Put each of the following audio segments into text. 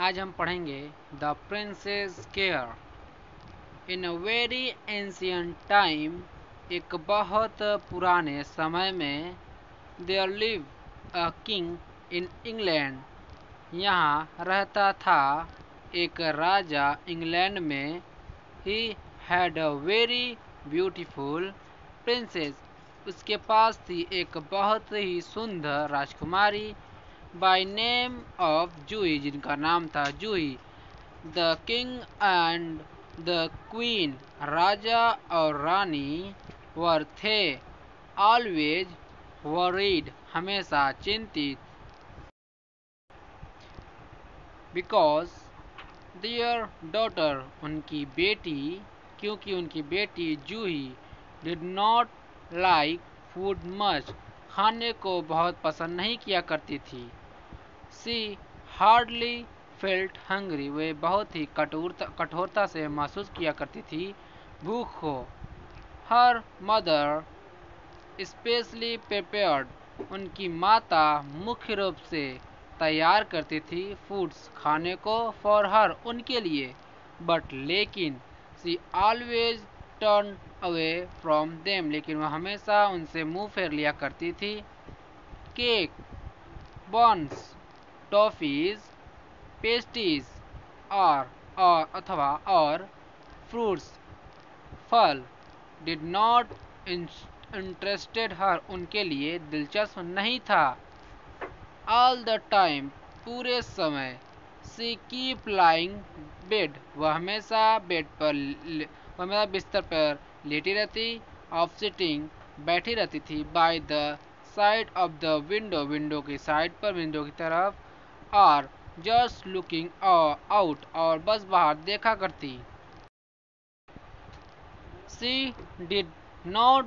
आज हम पढ़ेंगे the princess care. In a very ancient time, एक बहुत पुराने समय में, there live a king in England. यहाँ रहता था एक राजा इंग्लैंड में। He had a very beautiful princess. उसके पास थी एक बहुत ही सुंदर राजकुमारी बाय नेम ऑफ जूही, जिनका नाम था Juhi. The king and the queen, राजा और रानी, वर थे ऑलवेज वरीड, हमेशा चिंतित, बिकॉज देयर डॉटर, उनकी बेटी, क्योंकि उनकी बेटी Juhi did not like food much, खाने को बहुत पसंद नहीं किया करती थी। सी हार्डली फेल्ट हंग्री, वे बहुत ही कठोरता से महसूस किया करती थी भूख को। हर मदर स्पेशली प्रिपेयर्ड, उनकी माता मुख्य रूप से तैयार करती थी फूड्स, खाने को, फॉर हर, उनके लिए। बट लेकिन she always turn away from them, लेकिन वह हमेशा उनसे मुंह फेर लिया करती थी। केक, बॉन्स, टॉफीज, पेस्ट्रीज और फ्रूट्स, फल, डिड नॉट इंटरेस्टेड हर, उनके लिए दिलचस्प नहीं था। ऑल द टाइम, पूरे समय, सी कीप लाइंग बेड, वह हमेशा बिस्तर पर लेटी रहती, ऑफ सिटिंग, बैठी रहती थी, by the side of the window, window की साइड पर, विंडो की तरफ, और जस्ट लुकिंग आउट, और बस बाहर देखा करती। She did not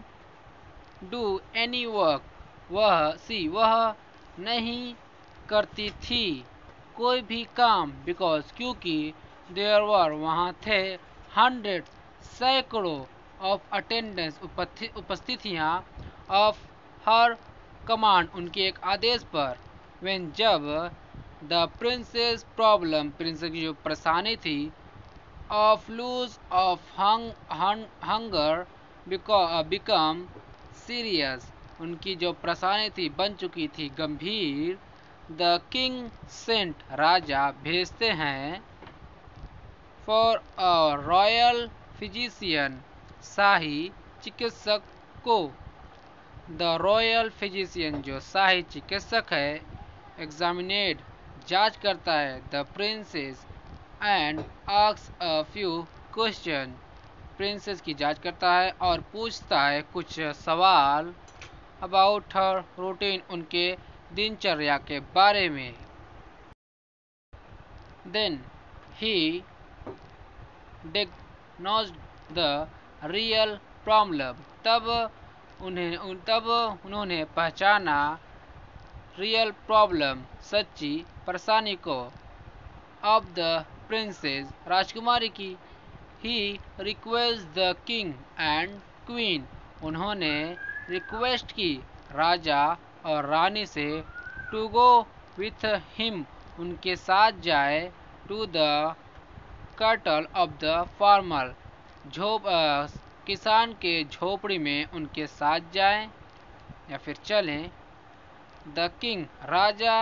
do any work, वह नहीं करती थी कोई भी काम, बिकॉज, क्योंकि देयर वर, वहाँ थे, 100, सैकड़ों, ऑफ अटेंडेंस, उपस्थितियाँ, ऑफ हर कमांड, उनके एक आदेश पर। व्हेन, जब, द प्रिंसेस प्रॉब्लम, प्रिंसेस की जो परेशानी थी, of lose of hunger become serious, उनकी जो परेशानी थी बन चुकी थी गंभीर। द किंग सेंट, राजा भेजते हैं, फॉर अ रॉयल फिजिशियन, शाही चिकित्सक को। द रॉयल फिजिशियन, जो शाही चिकित्सक है, एग्जामिनेड, जांच करता है, the princess and asks a few question, princess की जांच करता है और पूछता है कुछ सवाल, अबाउट हर रूटीन, उनके दिनचर्या के बारे में। Then he diagnosed the real problem, तब उन्होंने पहचाना रियल प्रॉब्लम, सच्ची परेशानी को, ऑफ द प्रिंसेस, राजकुमारी की। He request the king and queen, उन्होंने रिक्वेस्ट की राजा और रानी से, टू गो विथ हिम, उनके साथ जाए, टू द कटल ऑफ द फार्मर, किसान के झोपड़ी में उनके साथ जाएं या फिर चलें। द किंग, राजा,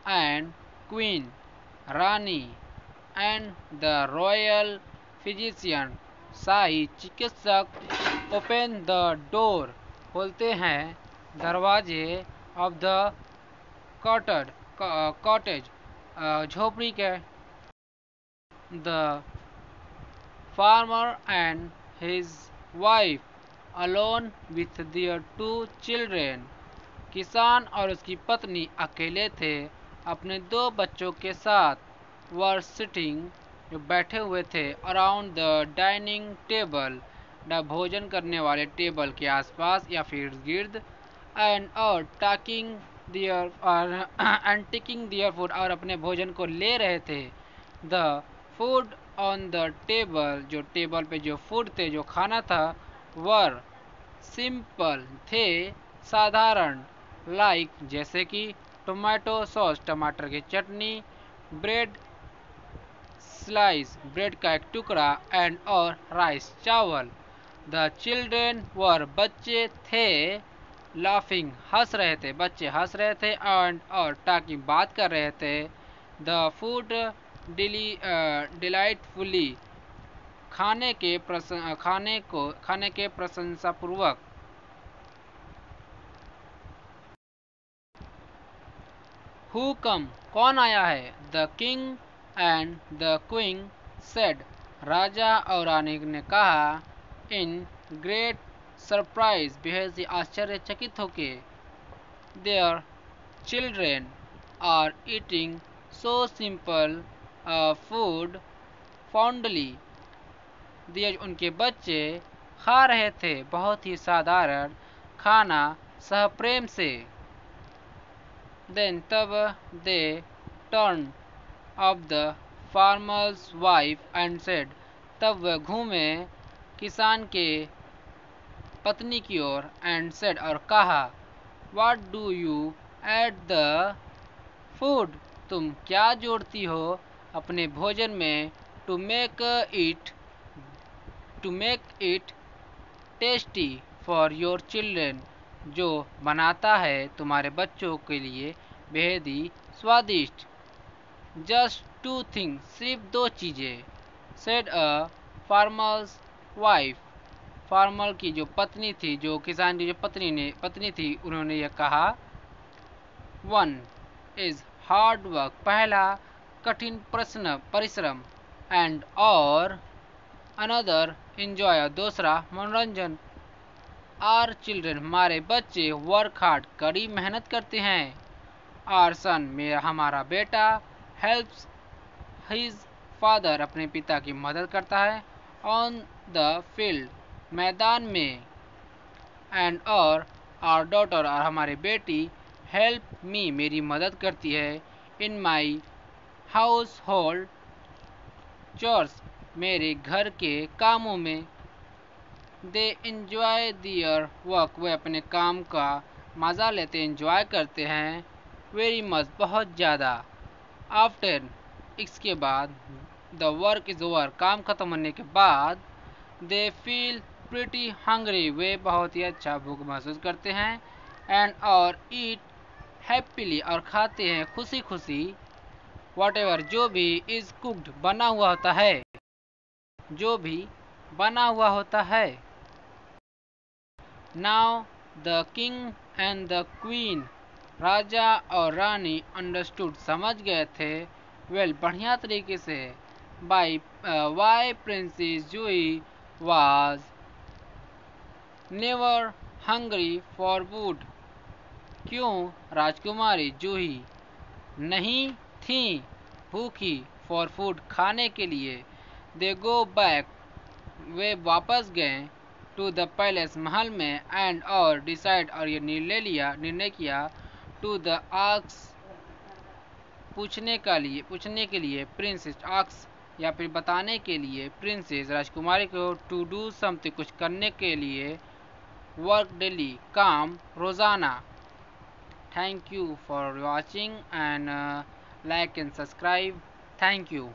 एंड क्वीन, रानी, एंड द रॉयल फिजिशियन, शाही चिकित्सक, ओपन द डोर, खोलते हैं दरवाजे, ऑफ द कॉटेज, झोपड़ी के। The farmer and his wife alone with their 2 children, किसान और उसकी पत्नी अकेले थे अपने 2 बच्चों के साथ। वर सिटिंग, जो बैठे हुए थे, अराउंड द डाइनिंग टेबल, न भोजन करने वाले टेबल के आसपास या फिर गिर्द, एंड और taking their and taking their food, और अपने भोजन को ले रहे थे। The food on the table, जो टेबल पे जो फूड थे, जो खाना था, वर सिंपल, थे साधारण, लाइक, जैसे कि टोमेटो सॉस, टमाटर की चटनी, ब्रेड स्लाइस, ब्रेड का एक टुकड़ा, एंड और राइस, चावल। द चिल्ड्रेन वर, बच्चे थे, लाफिंग, हंस रहे थे, बच्चे हंस रहे थे, एंड और टॉकिंग, बात कर रहे थे। द फूड डिलाइटफुली, खाने के प्रशंसापूर्वक। हु कम, कौन आया है? The king and the queen said, राजा और रानी ने कहा। इन ग्रेट सरप्राइज, बेहद ही आश्चर्यचकित होके। Their children are eating so simple food fondly, दिए उनके बच्चे खा रहे थे बहुत ही साधारण खाना सहप्रेम से। देन, तब, they turn off the farmer's wife and said, तब वह घूमे किसान के पत्नी की ओर, एंड सेड, और कहा। What do you add the food, तुम क्या जोड़ती हो अपने भोजन में? To make it tasty for your children, जो बनाता है तुम्हारे बच्चों के लिए बेहद ही स्वादिष्ट। जस्ट टू थिंग्स, सिर्फ दो चीज़ें। सेड अ फार्मर्स वाइफ, फार्मर की जो पत्नी थी, जो किसान की जो पत्नी थी, उन्होंने यह कहा। वन इज हार्ड वर्क, पहला कठिन परिश्रम, एंड और अनदर एंजॉय, दूसरा मनोरंजन। आर चिल्ड्रन, हमारे बच्चे वर्क हार्ड, कड़ी मेहनत करते हैं। आर सन, मेरा हमारा बेटा, हेल्प्स हिज फादर, अपने पिता की मदद करता है। ऑन द फील्ड, मैदान में। एंड और आर डॉटर, और हमारी बेटी, हेल्प मी, मेरी मदद करती है। इन माई हाउस होल्ड चोर्स, मेरे घर के कामों में। दे इंजॉय दियर वर्क, वे अपने काम का मज़ा लेते, इंजॉय करते हैं। वेरी मच, बहुत ज़्यादा। आफ्टर, इसके बाद। द वर्क इज़ ओवर, काम खत्म होने के बाद। दे फील प्रिटी हंग्री, वे बहुत ही अच्छा भूख महसूस करते हैं। एंड और ईट हैप्पीली, और खाते हैं खुशी खुशी। वॉट एवर, जो भी, इज कुक्ड, बना हुआ होता है, जो भी बना हुआ होता है। Now the king and the queen, राजा और रानी, अंडरस्टूड, समझ गए थे। वेल, बढ़िया तरीके से। Why princess Juhi was never hungry for wood, क्यों राजकुमारी जूही नहीं थी भूखी फॉर फूड, खाने के लिए। दे गो बैक, वे वापस गए। टू द पैलेस, महल में। एंड और डिसाइड, और ये निर्णय किया। टू द आक्स, पूछने के लिए। प्रिंसेस आक्स, या फिर बताने के लिए। प्रिंसेस, राजकुमारी को। टू डू समथिंग, कुछ करने के लिए। वर्क डेली, काम रोजाना। Thank you for watching, and like and subscribe. Thank you.